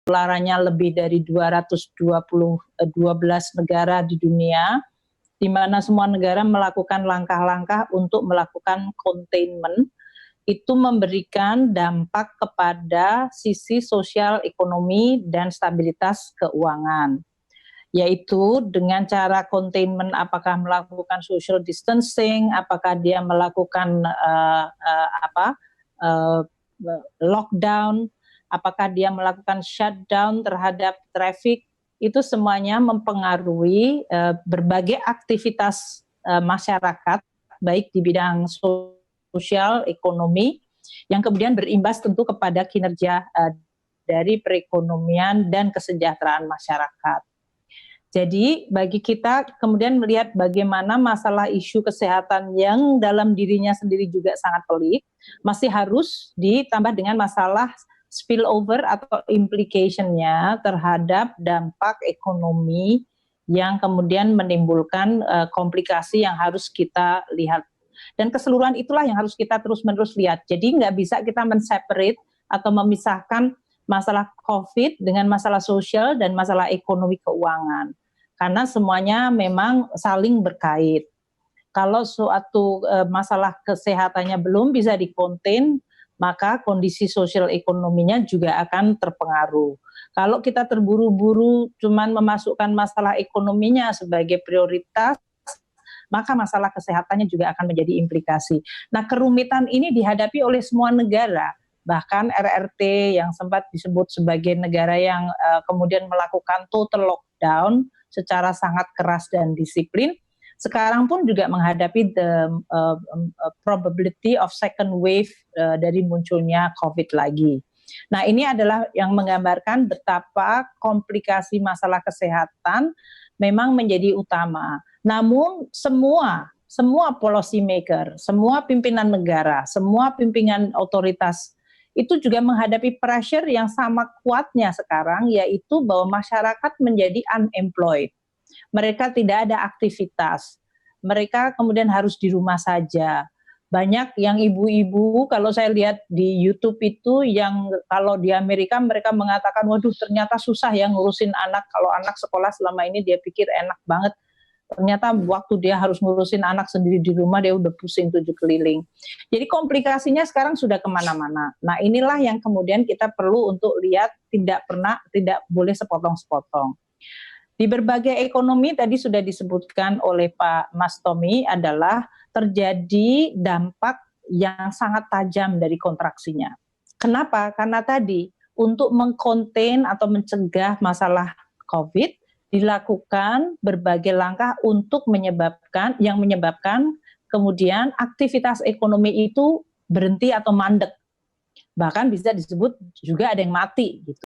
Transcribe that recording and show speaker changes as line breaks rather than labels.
penularannya lebih dari 212 negara di dunia, di mana semua negara melakukan langkah-langkah untuk melakukan containment, itu memberikan dampak kepada sisi sosial ekonomi dan stabilitas keuangan. Yaitu dengan cara containment, apakah melakukan social distancing, apakah dia melakukan lockdown, apakah dia melakukan shutdown terhadap traffic, itu semuanya mempengaruhi berbagai aktivitas masyarakat, baik di bidang sosial, ekonomi, yang kemudian berimbas tentu kepada kinerja dari perekonomian dan kesejahteraan masyarakat. Jadi bagi kita kemudian melihat bagaimana masalah isu kesehatan yang dalam dirinya sendiri juga sangat pelik, masih harus ditambah dengan masalah spillover atau implication-nya terhadap dampak ekonomi yang kemudian menimbulkan komplikasi yang harus kita lihat. Dan keseluruhan itulah yang harus kita terus-menerus lihat. Jadi nggak bisa kita men-separate atau memisahkan masalah COVID dengan masalah sosial dan masalah ekonomi keuangan. Karena semuanya memang saling berkait. Kalau suatu masalah kesehatannya belum bisa dikonten, maka kondisi sosial ekonominya juga akan terpengaruh. Kalau kita terburu-buru cuman memasukkan masalah ekonominya sebagai prioritas, maka masalah kesehatannya juga akan menjadi implikasi. Nah, kerumitan ini dihadapi oleh semua negara. Bahkan RRT yang sempat disebut sebagai negara yang kemudian melakukan total lockdown secara sangat keras dan disiplin, sekarang pun juga menghadapi the probability of second wave dari munculnya COVID lagi. Nah, ini adalah yang menggambarkan betapa komplikasi masalah kesehatan memang menjadi utama. Namun semua policy maker, semua pimpinan negara, semua pimpinan otoritas itu juga menghadapi pressure yang sama kuatnya sekarang, yaitu bahwa masyarakat menjadi unemployed. Mereka tidak ada aktivitas. Mereka kemudian harus di rumah saja. Banyak yang ibu-ibu, kalau saya lihat di YouTube itu, yang kalau di Amerika mereka mengatakan, waduh ternyata susah ya ngurusin anak. Kalau anak sekolah selama ini dia pikir enak banget. Ternyata waktu dia harus ngurusin anak sendiri di rumah, dia udah pusing 7 keliling. Jadi komplikasinya sekarang sudah kemana-mana. Nah, inilah yang kemudian kita perlu untuk lihat, tidak boleh sepotong-sepotong. Di berbagai ekonomi tadi sudah disebutkan oleh Pak Mas Tommy adalah terjadi dampak yang sangat tajam dari kontraksinya. Kenapa? Karena tadi untuk mengkonten atau mencegah masalah COVID, dilakukan berbagai langkah untuk menyebabkan kemudian aktivitas ekonomi itu berhenti atau mandek. Bahkan bisa disebut juga ada yang mati gitu.